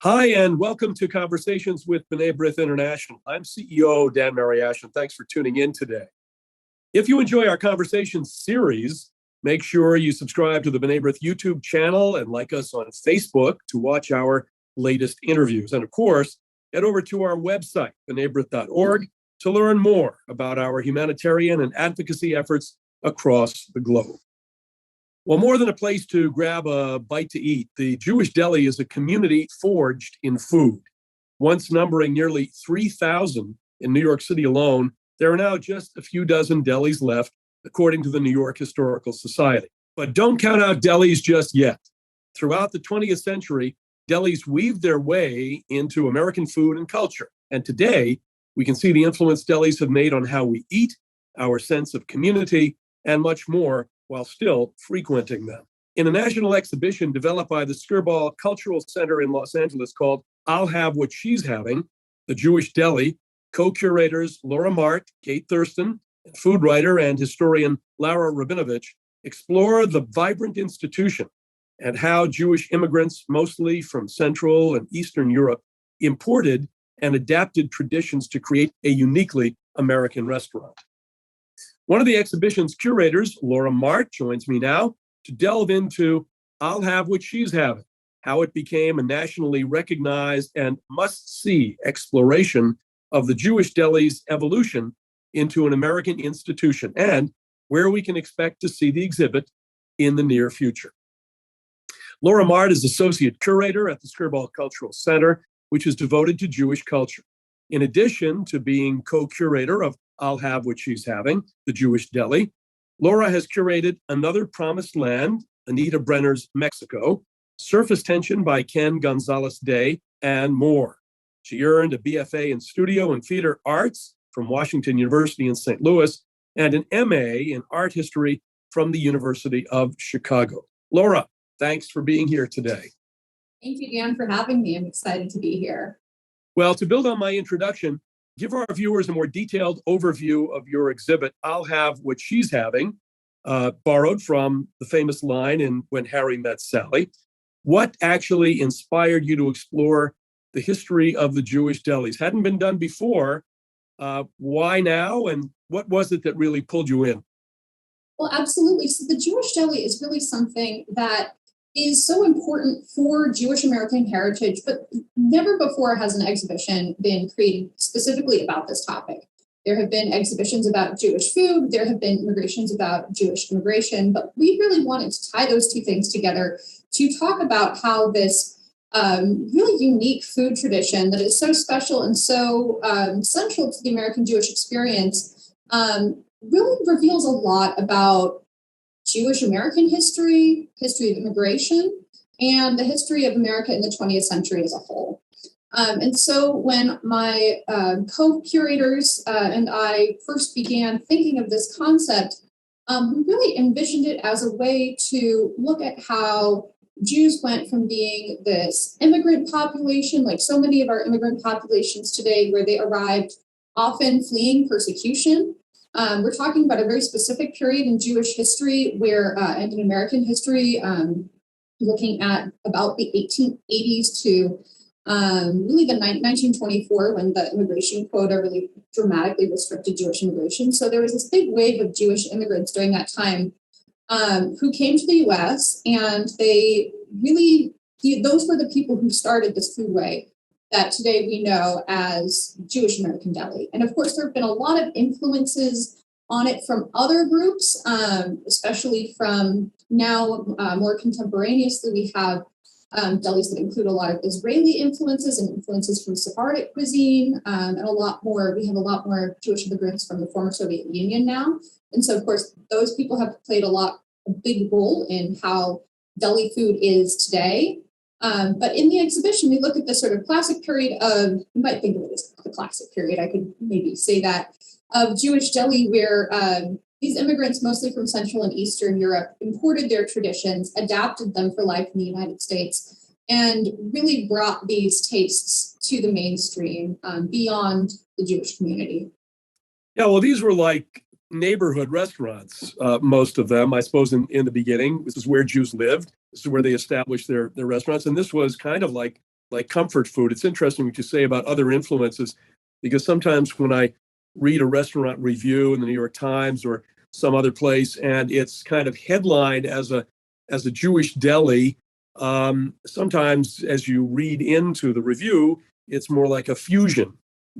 Hi, and welcome to Conversations with B'nai B'rith International. I'm CEO Dan Mariaschin. Thanks for tuning in today. If you enjoy our conversation series, make sure you subscribe to the B'nai B'rith YouTube channel and like us on Facebook to watch our latest interviews. And of course, head over to our website, bnaibrith.org, to learn more about our humanitarian and advocacy efforts across the globe. Well, more than a place to grab a bite to eat, the Jewish Deli is a community forged in food. Once numbering nearly 3,000 in New York City alone, there are now just a few dozen delis left, according to the New York Historical Society. But don't count out delis just yet. Throughout the 20th century, delis weaved their way into American food and culture. And today, we can see the influence delis have made on how we eat, our sense of community, and much more, while still frequenting them. In a national exhibition developed by the Skirball Cultural Center in Los Angeles called I'll Have What She's Having, the Jewish Deli, co-curators Laura Mart, Kate Thurston, food writer and historian Laura Rabinovich explore the vibrant institution and how Jewish immigrants, mostly from Central and Eastern Europe, imported and adapted traditions to create a uniquely American restaurant. One of the exhibition's curators, Laura Mart, joins me now to delve into I'll Have What She's Having, how it became a nationally recognized and must-see exploration of the Jewish Deli's evolution into an American institution, and where we can expect to see the exhibit in the near future. Laura Mart is associate curator at the Skirball Cultural Center, which is devoted to Jewish culture. In addition to being co-curator of I'll Have What She's Having, the Jewish Deli, Laura has curated Another Promised Land, Anita Brenner's Mexico, Surface Tension by Ken Gonzalez-Day, and more. She earned a BFA in Studio and Theater Arts from Washington University in St. Louis and an MA in Art History from the University of Chicago. Laura, thanks for being here today. Thank you, Dan, for having me. I'm excited to be here. Well, to build on my introduction, give our viewers a more detailed overview of your exhibit, I'll Have What She's Having, borrowed from the famous line in When Harry Met Sally. What actually inspired you to explore the history of the Jewish delis? Hadn't been done before. Why now? And what was it that really pulled you in? Well, absolutely. So the Jewish Deli is really something that is so important for Jewish American heritage, but never before has an exhibition been created specifically about this topic. There have been exhibitions about Jewish food, there have been immigrations about Jewish immigration, but we really wanted to tie those two things together to talk about how this really unique food tradition that is so special and so central to the American Jewish experience really reveals a lot about Jewish American history, history of immigration, and the history of America in the 20th century as a whole. And so when my co-curators and I first began thinking of this concept, we really envisioned it as a way to look at how Jews went from being this immigrant population, like so many of our immigrant populations today, where they arrived often fleeing persecution. We're talking about a very specific period in Jewish history and in American history, looking at about the 1880s to really the 1924, when the immigration quota really dramatically restricted Jewish immigration. So there was this big wave of Jewish immigrants during that time who came to the U.S., and those were the people who started this foodway that today we know as Jewish American Deli. And of course, there have been a lot of influences on it from other groups, especially from now more contemporaneously. We have delis that include a lot of Israeli influences and influences from Sephardic cuisine, and we have a lot more Jewish immigrants from the former Soviet Union now. And so, of course, those people have played a big role in how deli food is today. But in the exhibition, we look at this sort of classic period you might think of it as the classic period, I could maybe say that, of Jewish deli, where these immigrants, mostly from Central and Eastern Europe, imported their traditions, adapted them for life in the United States, and really brought these tastes to the mainstream beyond the Jewish community. Yeah, well, these were like neighborhood restaurants, most of them, I suppose, in the beginning. This is where Jews lived. This is where they established their restaurants. And this was kind of like like comfort food. It's interesting what you say about other influences, because sometimes when I read a restaurant review in the New York Times or some other place, and it's kind of headlined as a Jewish deli, sometimes as you read into the review, it's more like a fusion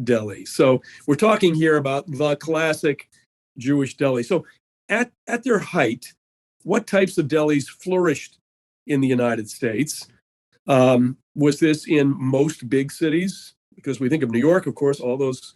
deli. So we're talking here about the classic Jewish deli. So at their height, what types of delis flourished in the United States? Was this in most big cities? Because we think of New York, of course, all those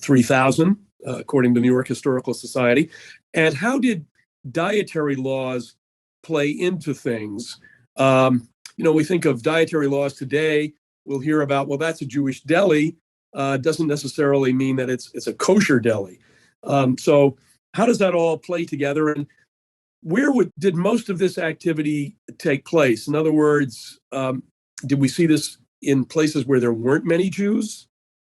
3,000, according to the New York Historical Society. And how did dietary laws play into things? We think of dietary laws today. We'll hear about, well, that's a Jewish deli. Doesn't necessarily mean that it's a kosher deli. So how does that all play together? And where did most of this activity take place? In other words, did we see this in places where there weren't many Jews?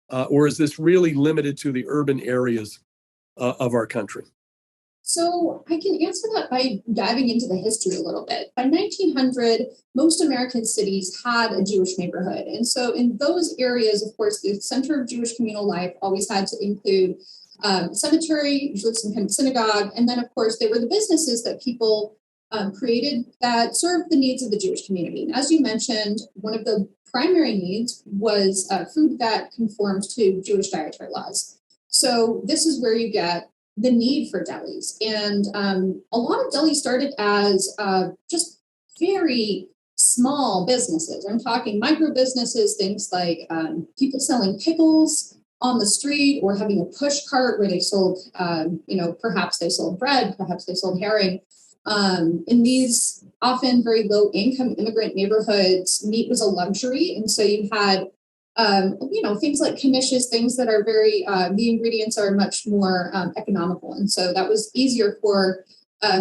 Or is this really limited to the urban areas of our country? So I can answer that by diving into the history a little bit. By 1900, most American cities had a Jewish neighborhood. And so in those areas, of course, the center of Jewish communal life always had to include cemetery, usually some kind of synagogue. And then, of course, there were the businesses that people created that served the needs of the Jewish community. And as you mentioned, one of the primary needs was food that conformed to Jewish dietary laws. So this is where you get the need for delis. And a lot of delis started as just very small businesses. I'm talking micro businesses, things like people selling pickles on the street or having a push cart where they sold, perhaps they sold bread, perhaps they sold herring. In these often very low income immigrant neighborhoods, meat was a luxury. And so you had, things like knishes, things that are very, the ingredients are much more economical. And so that was easier for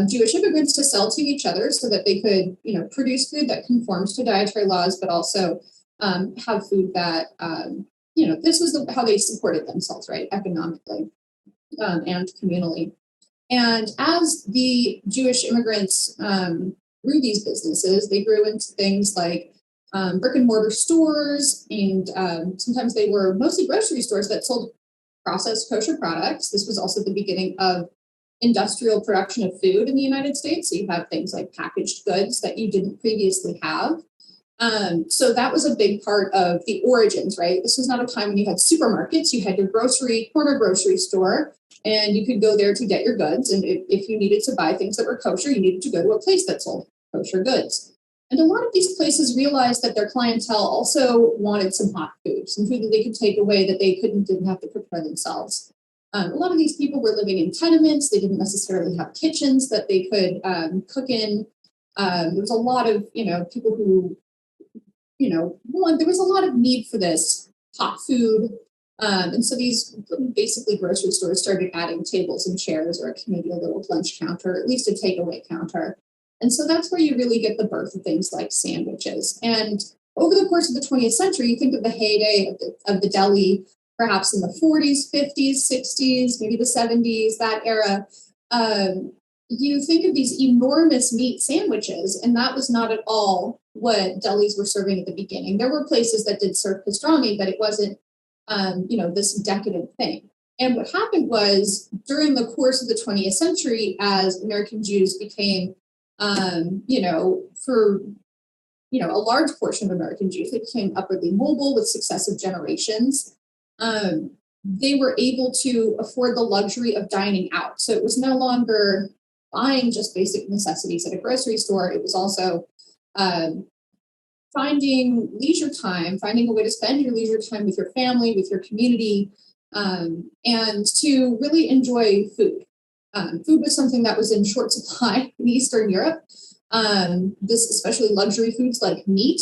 Jewish immigrants to sell to each other so that they could, produce food that conforms to dietary laws, but also have food that, this was how they supported themselves, right, economically and communally. And as the Jewish immigrants grew these businesses, they grew into things like brick and mortar stores, and sometimes they were mostly grocery stores that sold processed kosher products. This was also the beginning of industrial production of food in the United States. So you have things like packaged goods that you didn't previously have. So that was a big part of the origins, right? This was not a time when you had supermarkets. You had your corner grocery store, and you could go there to get your goods. And if you needed to buy things that were kosher, you needed to go to a place that sold kosher goods. And a lot of these places realized that their clientele also wanted some hot food, some food that they could take away that they didn't have to prepare themselves. A lot of these people were living in tenements. They didn't necessarily have kitchens that they could cook in. There was a lot of, people who, there was a lot of need for this hot food. And so these basically grocery stores started adding tables and chairs, or maybe a little lunch counter, at least a takeaway counter. And so that's where you really get the birth of things like sandwiches. And over the course of the 20th century, you think of the heyday of the deli, perhaps in the 40s, 50s, 60s, maybe the 70s, that era. You think of these enormous meat sandwiches, and that was not at all what delis were serving at the beginning. There were places that did serve pastrami, but it wasn't, this decadent thing. And what happened was, during the course of the 20th century, as American Jews became, a large portion of American Jews, they became upwardly mobile with successive generations. They were able to afford the luxury of dining out. So it was no longer buying just basic necessities at a grocery store. It was also finding leisure time, finding a way to spend your leisure time with your family, with your community, and to really enjoy food. Food was something that was in short supply in Eastern Europe. Especially luxury foods like meat.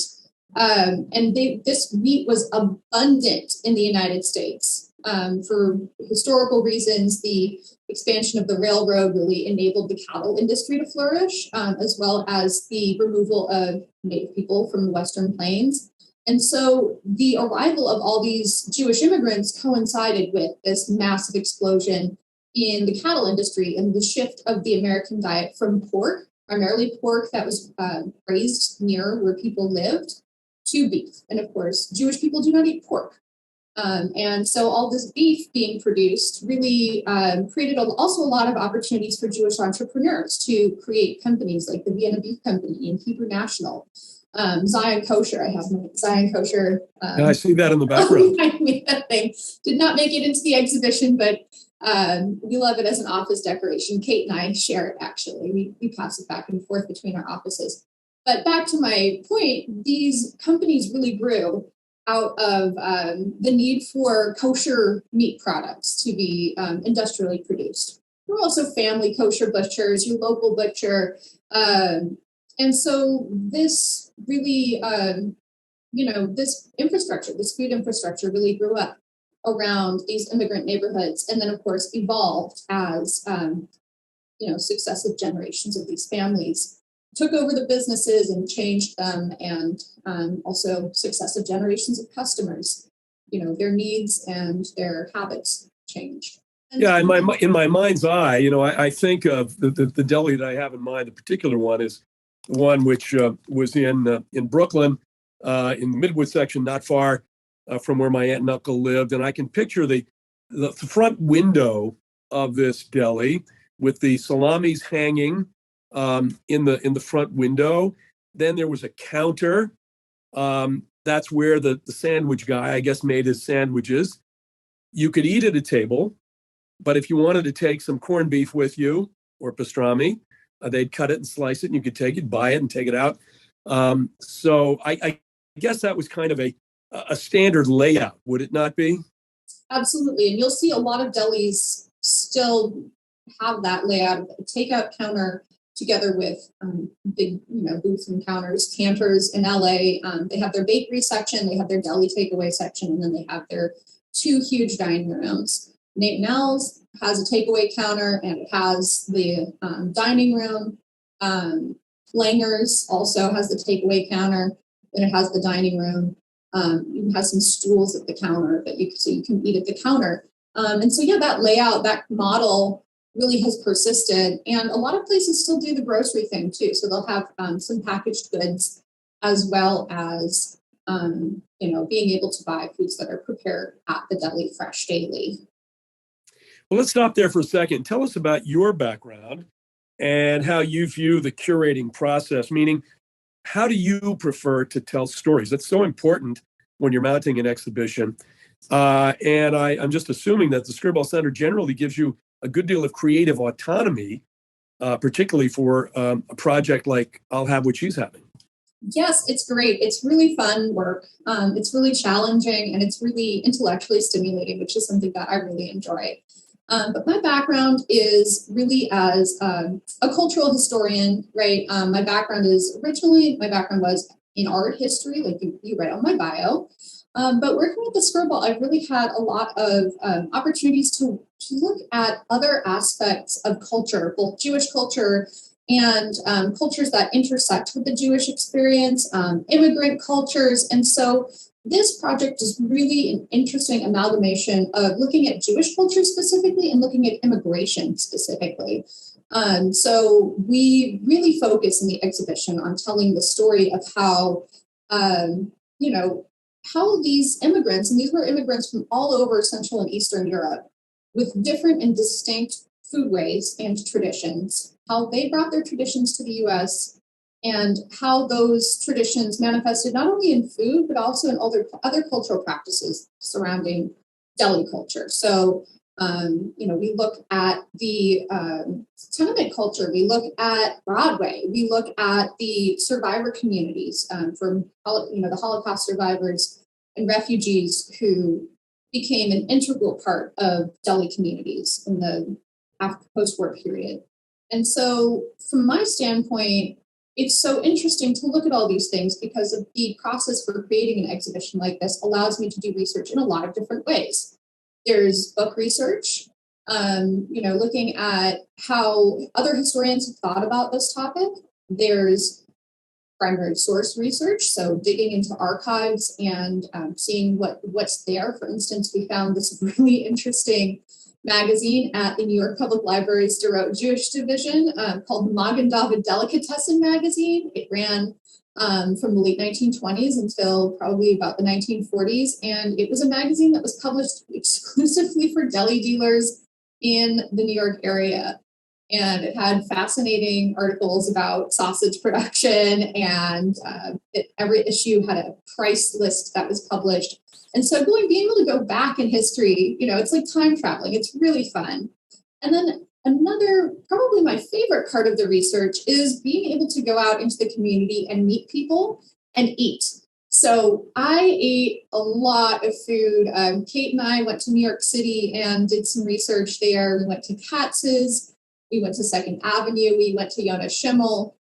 This meat was abundant in the United States. For historical reasons, the expansion of the railroad really enabled the cattle industry to flourish, as well as the removal of Native people from the Western Plains. And so the arrival of all these Jewish immigrants coincided with this massive explosion in the cattle industry and the shift of the American diet from pork, primarily pork that was raised near where people lived, to beef. And of course, Jewish people do not eat pork. And so all this beef being produced really created also a lot of opportunities for Jewish entrepreneurs to create companies like the Vienna Beef Company and Hebrew National. Zion Kosher, I have my Zion Kosher. I see that in the background. I made that thing. Did not make it into the exhibition, but we love it as an office decoration. Kate and I share it, actually. We pass it back and forth between our offices. But back to my point, these companies really grew out of the need for kosher meat products to be industrially produced. There were also family kosher butchers, your local butcher. And so this really, this infrastructure, this food infrastructure really grew up around these immigrant neighborhoods, and then of course evolved as, successive generations of these families took over the businesses and changed them, and also successive generations of customers, their needs and their habits changed. Yeah, in my mind's eye, I think of the deli that I have in mind. The particular one is the one which was in Brooklyn, in the Midwood section, not far from where my aunt and uncle lived, and I can picture the front window of this deli with the salamis hanging in the front window. Then there was a counter. That's where the sandwich guy, I guess, made his sandwiches. You could eat at a table, but if you wanted to take some corned beef with you or pastrami, they'd cut it and slice it, and you could take it, buy it, and take it out. So I guess that was kind of a standard layout, would it not be? Absolutely, and you'll see a lot of delis still have that layout of a takeout counter together with big, booths and counters. Cantors in LA, they have their bakery section, they have their deli takeaway section, and then they have their two huge dining rooms. Nate Nell's has a takeaway counter, and it has the dining room. Langer's also has the takeaway counter, and it has the dining room. You have some stools at the counter so you can eat at the counter. And so, that layout, that model really has persisted. And a lot of places still do the grocery thing too. So they'll have some packaged goods as well as, being able to buy foods that are prepared at the deli fresh daily. Well, let's stop there for a second. Tell us about your background and how you view the curating process, meaning how do you prefer to tell stories? That's so important when you're mounting an exhibition. And I'm just assuming that the Skirball Center generally gives you a good deal of creative autonomy, particularly for a project like I'll Have What She's Having. Yes, it's great. It's really fun work. It's really challenging, and it's really intellectually stimulating, which is something that I really enjoy. But my background is really as a cultural historian, right? My background was in art history, like you read on my bio. But working with the Skirball, I've really had a lot of opportunities to look at other aspects of culture, both Jewish culture and cultures that intersect with the Jewish experience, immigrant cultures. And so this project is really an interesting amalgamation of looking at Jewish culture specifically and looking at immigration specifically. So we really focus in the exhibition on telling the story of how, how these immigrants, and these were immigrants from all over Central and Eastern Europe, with different and distinct foodways and traditions, how they brought their traditions to the U.S., and how those traditions manifested not only in food, but also in other cultural practices surrounding deli culture. So, we look at the tenement culture, we look at Broadway, we look at the survivor communities from, the Holocaust survivors and refugees who became an integral part of deli communities in the post-war period. And so from my standpoint, it's so interesting to look at all these things because of the process for creating an exhibition like this allows me to do research in a lot of different ways. There's book research, looking at how other historians have thought about this topic. There's primary source research, so digging into archives and seeing what's there. For instance, we found this really interesting magazine at the New York Public Library's Jewish division called Magen David Delicatessen magazine. It ran from the late 1920s until probably about the 1940s. And it was a magazine that was published exclusively for deli dealers in the New York area. And it had fascinating articles about sausage production, and every issue had a price list that was published. And so being able to go back in history, it's like time traveling. It's really fun. And then another, probably my favorite part of the research is being able to go out into the community and meet people and eat. So I ate a lot of food. Kate and I went to New York City and did some research there. We went to Katz's. We went to Second Avenue. We went to Yonah Schimmel.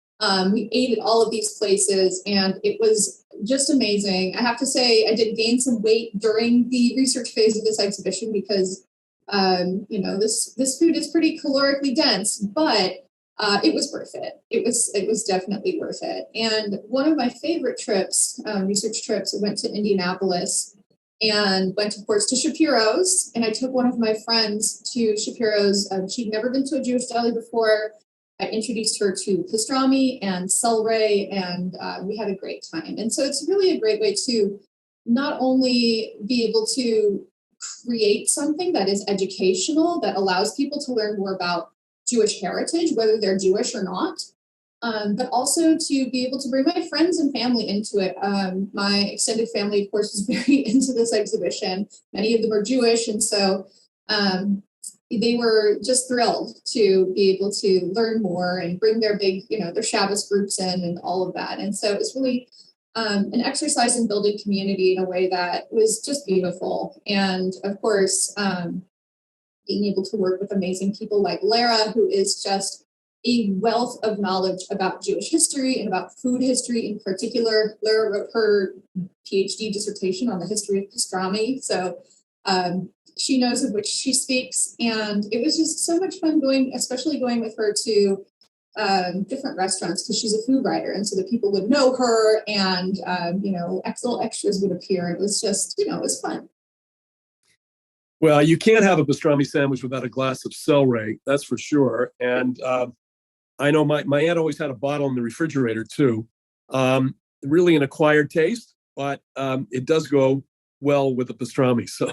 We ate at all of these places, and it was just amazing. I have to say, I did gain some weight during the research phase of this exhibition because, this food is pretty calorically dense, but it was worth it. It was definitely worth it. And one of my favorite trips, research trips, I went to Indianapolis and went, of course, to Shapiro's. And I took one of my friends to Shapiro's. She'd never been to a Jewish deli before. I introduced her to pastrami and celery, and we had a great time. And so it's really a great way to not only be able to create something that is educational, that allows people to learn more about Jewish heritage, whether they're Jewish or not, but also to be able to bring my friends and family into it. My extended family, of course, is very into this exhibition. Many of them are Jewish, and so they were just thrilled to be able to learn more and bring their big, their Shabbos groups in and all of that. And so it's really an exercise in building community in a way that was just beautiful. And of course, being able to work with amazing people like Lara, who is just a wealth of knowledge about Jewish history and about food history in particular. Lara wrote her PhD dissertation on the history of pastrami. So she knows of which she speaks. And it was just so much fun especially going with her to different restaurants, because she's a food writer. And so the people would know her, and, little extras would appear. It was just, it was fun. Well, you can't have a pastrami sandwich without a glass of celery, that's for sure. And I know my aunt always had a bottle in the refrigerator too. Really an acquired taste, but it does go well with the pastrami. So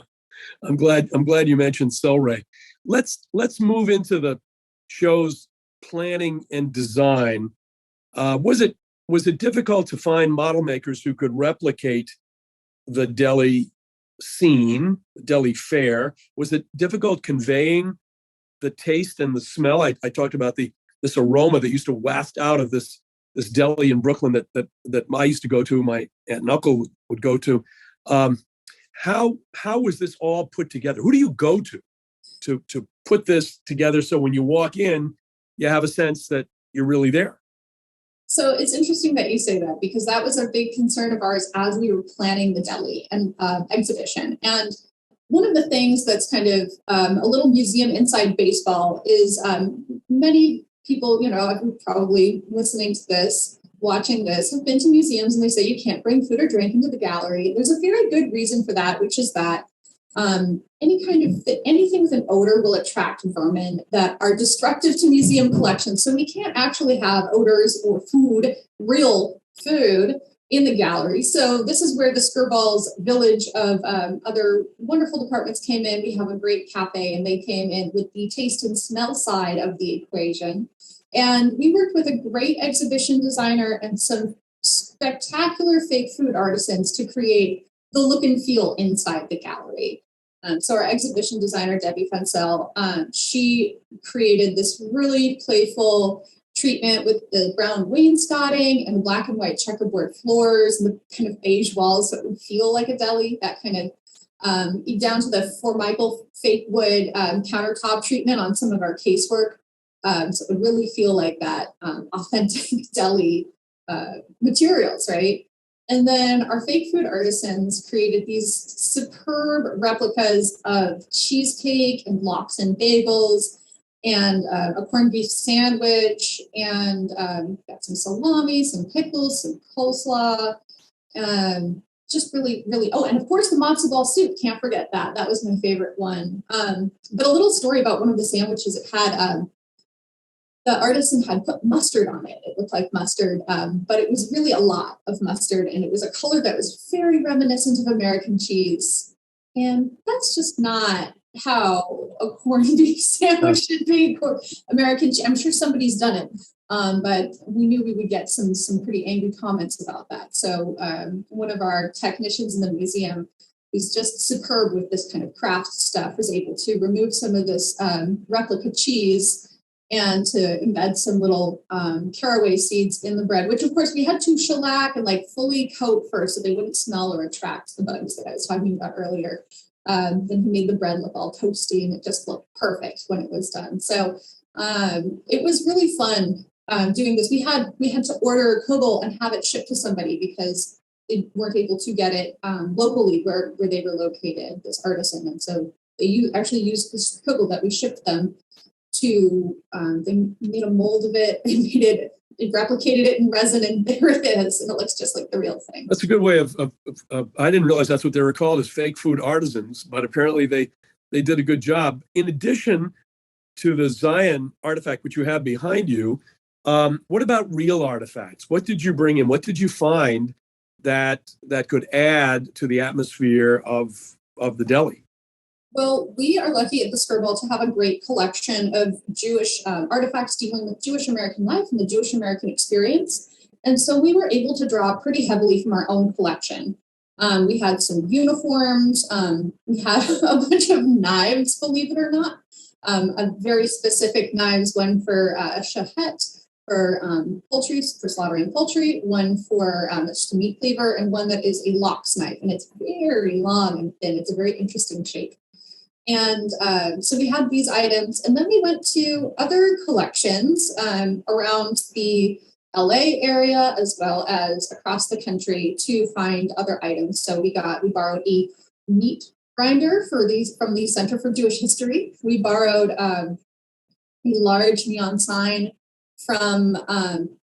I'm glad you mentioned celery. Let's move into the show's planning and design. Was it difficult to find model makers who could replicate the deli scene, deli fare? Was it difficult conveying the taste and the smell? I talked about this aroma that used to waft out of this deli in Brooklyn that I used to go to, my aunt and uncle would go to. How was this all put together? Who do you go to put this together so when you walk in, you have a sense that you're really there? So it's interesting that you say that, because that was a big concern of ours as we were planning the deli and exhibition. And one of the things that's kind of a little museum inside baseball is many people, probably listening to this, watching this, have been to museums, and they say you can't bring food or drink into the gallery. There's a very good reason for that, which is that anything with an odor will attract vermin that are destructive to museum collections. So we can't actually have odors or real food in the gallery. So this is where the Skirball's village of other wonderful departments came in. We have a great cafe, and they came in with the taste and smell side of the equation. And we worked with a great exhibition designer and some spectacular fake food artisans to create the look and feel inside the gallery. So our exhibition designer, Debbie Fensel, she created this really playful treatment with the brown wainscoting and black and white checkerboard floors and the kind of beige walls that would feel like a deli, that kind of down to the Formica fake wood countertop treatment on some of our casework. So it would really feel like that authentic deli materials, right? And then our fake food artisans created these superb replicas of cheesecake and lox and bagels and a corned beef sandwich, and got some salami, some pickles, some coleslaw, just really, really, and of course the matzo ball soup, can't forget that. That was my favorite one. But a little story about one of the sandwiches. It had the artisan had put mustard on it. It looked like mustard, but it was really a lot of mustard, and it was a color that was very reminiscent of American cheese. And that's just not how a corned beef sandwich should be. American cheese. I'm sure somebody's done it, but we knew we would get some pretty angry comments about that. So one of our technicians in the museum, who's just superb with this kind of craft stuff, was able to remove some of this replica cheese and to embed some little caraway seeds in the bread, which of course we had to shellac and like fully coat first so they wouldn't smell or attract the bugs that I was talking about earlier. Then he made the bread look all toasty, and it just looked perfect when it was done. So it was really fun doing this. We had to order kugel and have it shipped to somebody because they weren't able to get it locally where they were located, this artisan. And so they actually used this kugel that we shipped them to, they made a mold of it, it replicated it in resin, and there it is, and it looks just like the real thing. That's a good way of I didn't realize that's what they were called, as fake food artisans, but apparently they did a good job. In addition to the Zion artifact, which you have behind you, what about real artifacts? What did you bring in? What did you find that could add to the atmosphere of the deli? Well, we are lucky at the Skirball to have a great collection of Jewish artifacts dealing with Jewish American life and the Jewish American experience. And so we were able to draw pretty heavily from our own collection. We had some uniforms. We had a bunch of knives, believe it or not, a very specific knives, one for a shahet, for poultry, for slaughtering poultry, one for just a meat cleaver, and one that is a lox knife. And it's very long and thin. It's a very interesting shape. And so we had these items, and then we went to other collections around the LA area as well as across the country to find other items. So we borrowed a meat grinder from the Center for Jewish History. We borrowed a large neon sign from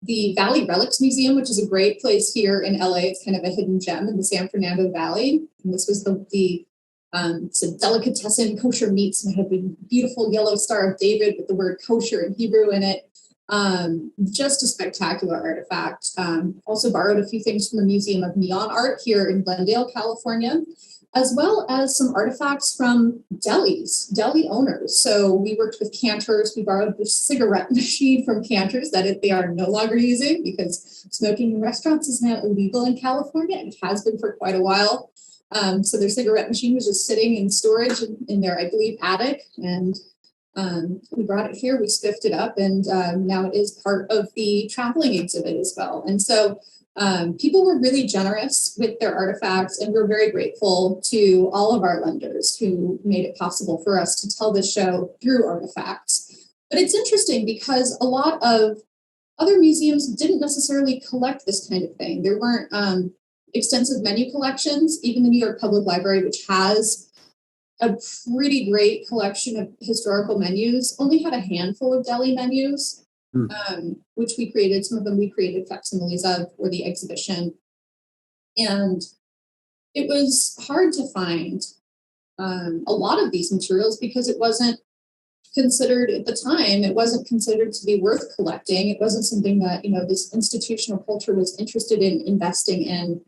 the Valley Relics Museum, which is a great place here in LA. It's kind of a hidden gem in the San Fernando Valley. And this was it's a delicatessen kosher meats, and it had the beautiful yellow Star of David with the word kosher in Hebrew in it. Just a spectacular artifact. Also borrowed a few things from the Museum of Neon Art here in Glendale, California, as well as some artifacts from delis, deli owners. So we worked with Cantors. We borrowed the cigarette machine from Cantors that they are no longer using because smoking in restaurants is now illegal in California, and it has been for quite a while. So their cigarette machine was just sitting in storage in their, I believe, attic. And we brought it here, we spiffed it up, and now it is part of the traveling exhibit as well. And so people were really generous with their artifacts, and we're very grateful to all of our lenders who made it possible for us to tell this show through artifacts. But it's interesting because a lot of other museums didn't necessarily collect this kind of thing. There weren't extensive menu collections. Even the New York Public Library, which has a pretty great collection of historical menus, only had a handful of deli menus, which we created. Some of them we created facsimiles of for the exhibition. And it was hard to find a lot of these materials because it wasn't considered at the time, it wasn't considered to be worth collecting. It wasn't something that, this institutional culture was interested in investing in,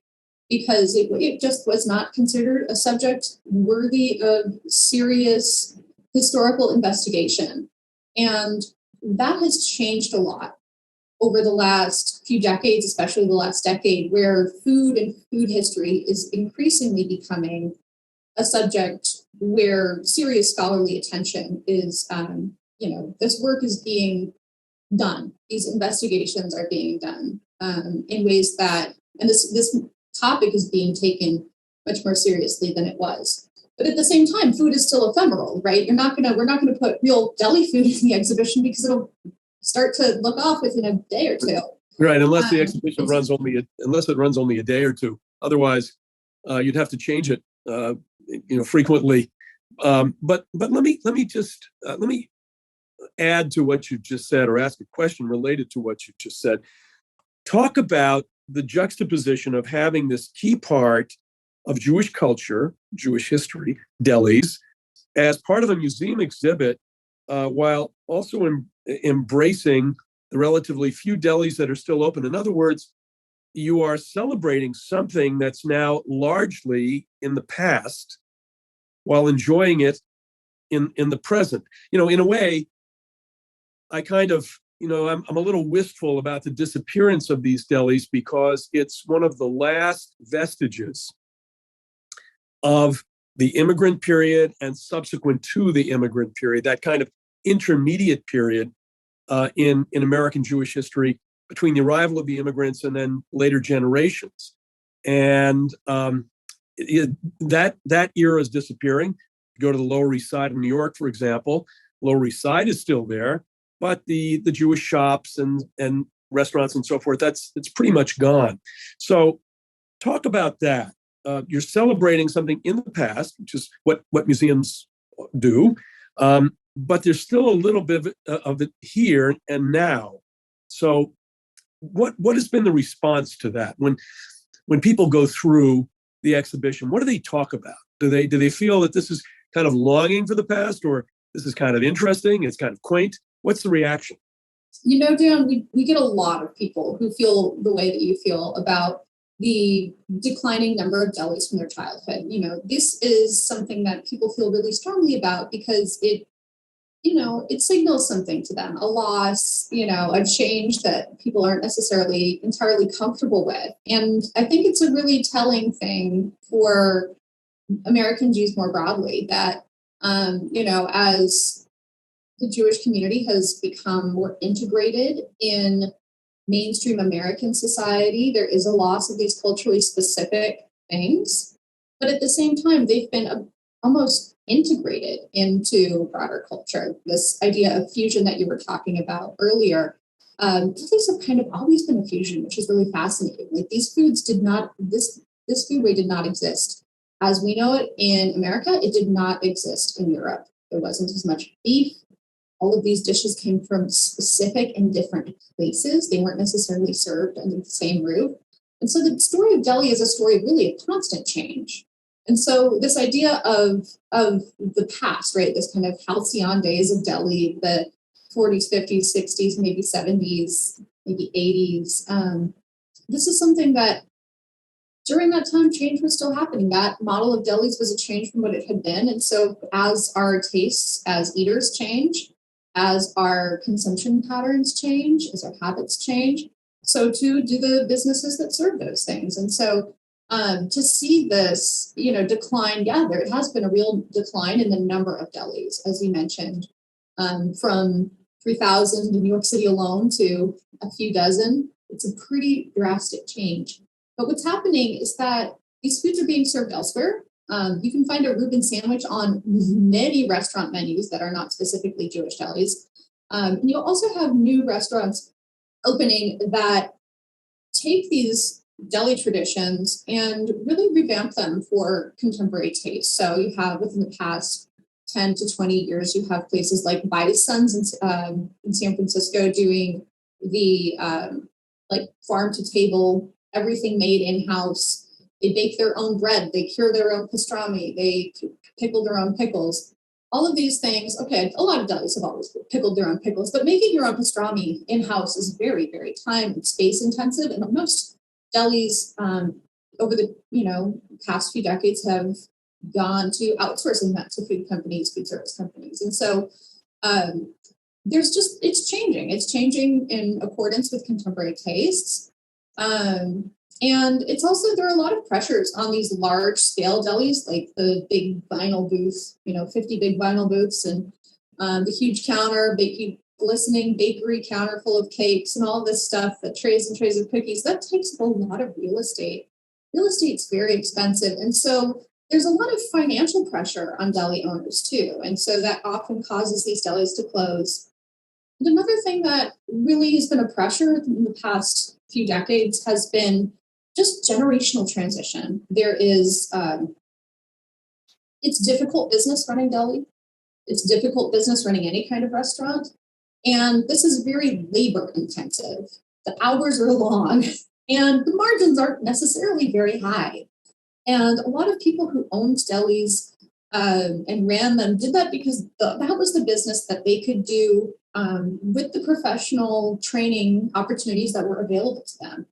because it just was not considered a subject worthy of serious historical investigation. And that has changed a lot over the last few decades, especially the last decade, where food and food history is increasingly becoming a subject where serious scholarly attention is, this work is being done. These investigations are being done in ways that, and this topic is being taken much more seriously than it was. But at the same time, food is still ephemeral, right? We're not gonna put real deli food in the exhibition because it'll start to look off within a day or two. Right, unless the exhibition runs only a day or two. Otherwise, you'd have to change it, frequently. But let me add to what you just said, or ask a question related to what you just said. Talk about the juxtaposition of having this key part of Jewish culture, Jewish history, delis, as part of a museum exhibit, while also embracing the relatively few delis that are still open. In other words, you are celebrating something that's now largely in the past while enjoying it in the present. In a way, I kind of, I'm a little wistful about the disappearance of these delis because it's one of the last vestiges of the immigrant period and subsequent to the immigrant period, that kind of intermediate period in American Jewish history between the arrival of the immigrants and then later generations. And that era is disappearing. Go to the Lower East Side of New York, for example. Lower East Side is still there, but the Jewish shops and restaurants and so forth, it's pretty much gone. So talk about that. You're celebrating something in the past, which is what museums do, but there's still a little bit of it here and now. So what has been the response to that? When people go through the exhibition, what do they talk about? Do they feel that this is kind of longing for the past, or this is kind of interesting, it's kind of quaint? What's the reaction? Dan, we get a lot of people who feel the way that you feel about the declining number of delis from their childhood. This is something that people feel really strongly about because it signals something to them, a loss, a change that people aren't necessarily entirely comfortable with. And I think it's a really telling thing for American Jews more broadly that, as the Jewish community has become more integrated in mainstream American society, there is a loss of these culturally specific things. But at the same time, they've been almost integrated into broader culture. This idea of fusion that you were talking about earlier, delis have kind of always been a fusion, which is really fascinating. Like these foods this foodway did not exist as we know it in America. It did not exist in Europe. There wasn't as much beef. All of these dishes came from specific and different places. They weren't necessarily served under the same roof. And so the story of Deli is a story really of constant change. And so this idea of the past, right, this kind of halcyon days of Deli, the 40s, 50s, 60s, maybe 70s, maybe 80s, this is something that during that time, change was still happening. That model of delis was a change from what it had been. And so as our tastes as eaters change, as our consumption patterns change, as our habits change, so too do the businesses that serve those things. And so to see this, decline, there has been a real decline in the number of delis, as you mentioned, from 3,000 in New York City alone to a few dozen. It's a pretty drastic change. But what's happening is that these foods are being served elsewhere. You can find a Reuben sandwich on many restaurant menus that are not specifically Jewish delis. And you'll also have new restaurants opening that take these deli traditions and really revamp them for contemporary taste. So you have within the past 10 to 20 years, you have places like Bison's in San Francisco doing the farm to table, everything made in-house. They bake their own bread, they cure their own pastrami, they pickle their own pickles. All of these things, okay, a lot of delis have always pickled their own pickles, but making your own pastrami in-house is very, very time and space intensive. And most delis over the past few decades have gone to outsourcing that to food companies, food service companies. And so it's changing in accordance with contemporary tastes. And it's also, there are a lot of pressures on these large scale delis, like the big vinyl booths, 50 big vinyl booths and the huge counter, glistening bakery counter full of cakes and all this stuff, the trays and trays of cookies. That takes up a lot of real estate. Real estate's very expensive. And so there's a lot of financial pressure on deli owners too. And so that often causes these delis to close. And another thing that really has been a pressure in the past few decades has been just generational transition. There is, it's difficult business running deli. It's difficult business running any kind of restaurant. And this is very labor intensive. The hours are long and the margins aren't necessarily very high. And a lot of people who owned delis and ran them, did that because that was the business that they could do with the professional training opportunities that were available to them.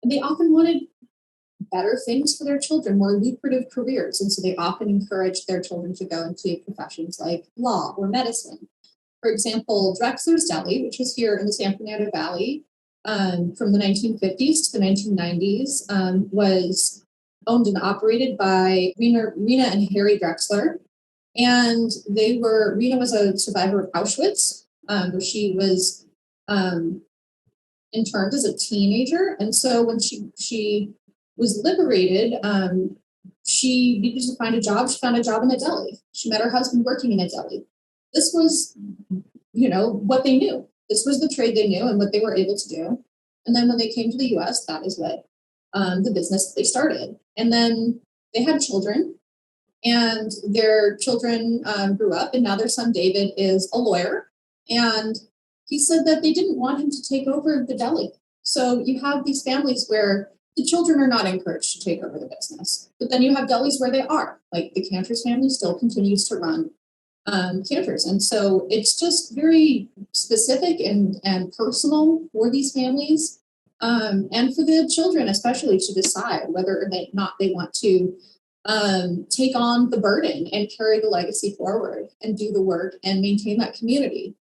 And they often wanted better things for their children, more lucrative careers. And so they often encouraged their children to go into professions like law or medicine. For example, Drexler's Deli, which was here in the San Fernando Valley from the 1950s to the 1990s, was owned and operated by Rena and Harry Drexler. And Rena was a survivor of Auschwitz, where she was interned as a teenager. And so when she was liberated, she needed to find a job. She found a job in a deli. She met her husband working in a deli. This was, what they knew. This was the trade they knew and what they were able to do. And then when they came to the US, that is what the business they started. And then they had children, and their children grew up, and now their son David is a lawyer. And he said that they didn't want him to take over the deli. So you have these families where the children are not encouraged to take over the business. But then you have delis where they are, like the Cantors family still continues to run Cantors. And so it's just very specific and personal for these families and for the children, especially, to decide whether or not they want to take on the burden and carry the legacy forward and do the work and maintain that community.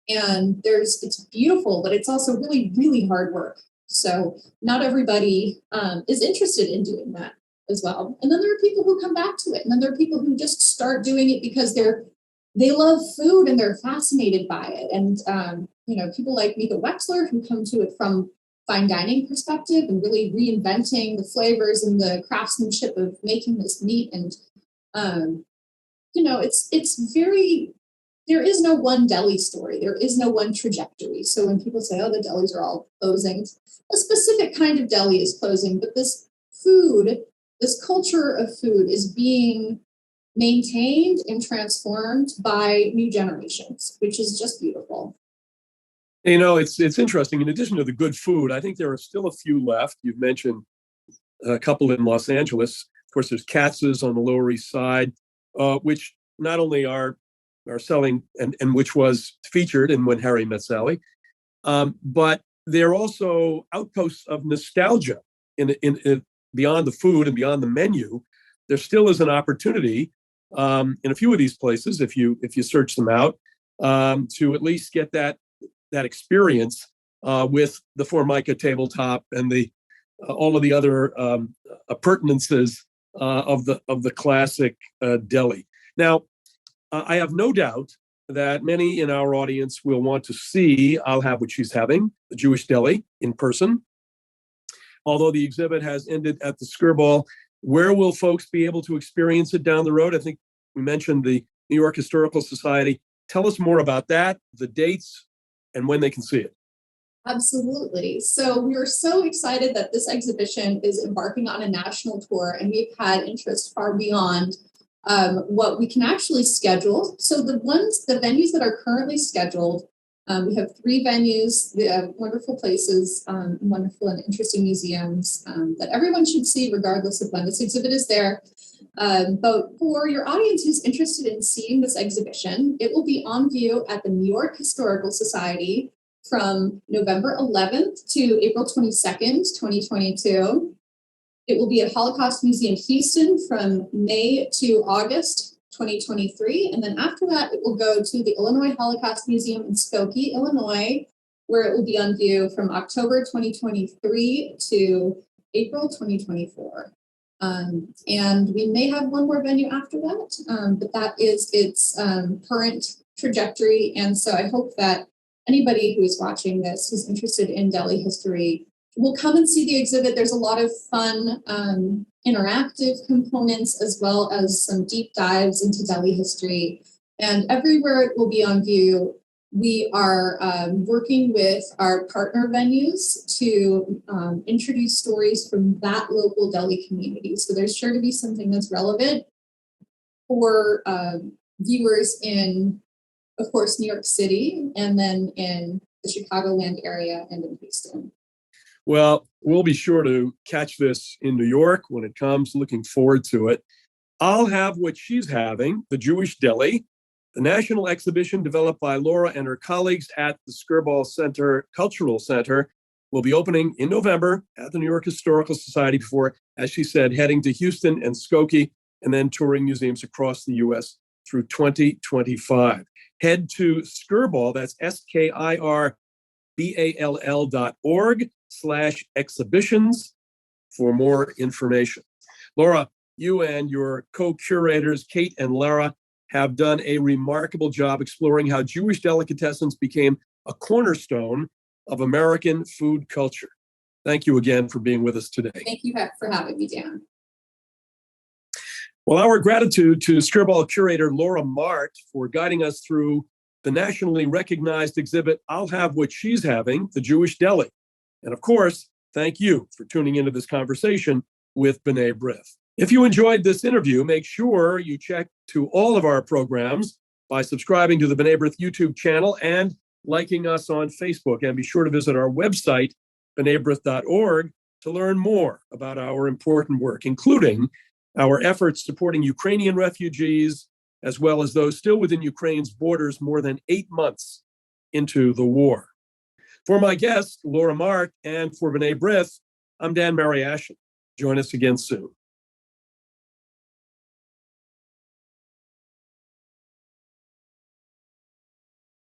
And it's beautiful, but it's also really, really hard work. So not everybody is interested in doing that as well. And then there are people who come back to it. And then there are people who just start doing it because they love food and they're fascinated by it. And, people like Mika Wexler, who come to it from fine dining perspective and really reinventing the flavors and the craftsmanship of making this meat. And, it's very, there is no one deli story. There is no one trajectory. So when people say, oh, the delis are all closing, a specific kind of deli is closing, but this culture of food is being maintained and transformed by new generations, which is just beautiful. It's interesting. In addition to the good food, I think there are still a few left. You've mentioned a couple in Los Angeles. Of course, there's Katz's on the Lower East Side, which not only are selling and which was featured in When Harry Met Sally, but they're also outposts of nostalgia in beyond the food and beyond the menu. There still is an opportunity in a few of these places, if you search them out, to at least get that experience with the Formica tabletop and the all of the other appurtenances of the classic deli. Now, I have no doubt that many in our audience will want to see I'll Have What She's Having, the Jewish Deli, in person. Although the exhibit has ended at the Skirball, where will folks be able to experience it down the road? I think we mentioned the New York Historical Society. Tell us more about that, the dates, and when they can see it. Absolutely. So we are so excited that this exhibition is embarking on a national tour, and we've had interest far beyond what we can actually schedule. So the venues that are currently scheduled, we have 3 venues. We have wonderful places, wonderful and interesting museums that everyone should see regardless of when this exhibit is there. But for your audience who's interested in seeing this exhibition, it will be on view at the New York Historical Society from November 11th to April 22nd, 2022. It will be at Holocaust Museum Houston from May to August 2023. And then after that, it will go to the Illinois Holocaust Museum in Skokie, Illinois, where it will be on view from October 2023 to April 2024. And we may have one more venue after that, but that is its current trajectory. And so I hope that anybody who is watching this who's interested in deli history will come and see the exhibit. There's a lot of fun interactive components as well as some deep dives into deli history. And everywhere it will be on view, we are working with our partner venues to introduce stories from that local deli community. So there's sure to be something that's relevant for viewers in, of course, New York City, and then in the Chicagoland area and in Houston. Well, we'll be sure to catch this in New York when it comes. Looking forward to it. I'll Have What She's Having, the Jewish Deli, the national exhibition developed by Laura and her colleagues at the Skirball Cultural Center, will be opening in November at the New York Historical Society before, as she said, heading to Houston and Skokie and then touring museums across the U.S. through 2025. Head to Skirball, that's skirball.org/exhibitions for more information. Laura, you and your co-curators, Kate and Lara, have done a remarkable job exploring how Jewish delicatessens became a cornerstone of American food culture. Thank you again for being with us today. Thank you for having me, Dan. Well, our gratitude to Skirball curator Laura Mart for guiding us through the nationally recognized exhibit, I'll Have What She's Having, the Jewish Deli. And of course, thank you for tuning into this conversation with B'nai B'rith. If you enjoyed this interview, make sure you check to all of our programs by subscribing to the B'nai B'rith YouTube channel and liking us on Facebook. And be sure to visit our website, bnaibrith.org, to learn more about our important work, including our efforts supporting Ukrainian refugees, as well as those still within Ukraine's borders more than 8 months into the war. For my guest, Laura Mart, and for B'nai B'rith, I'm Dan Mariaschin. Join us again soon.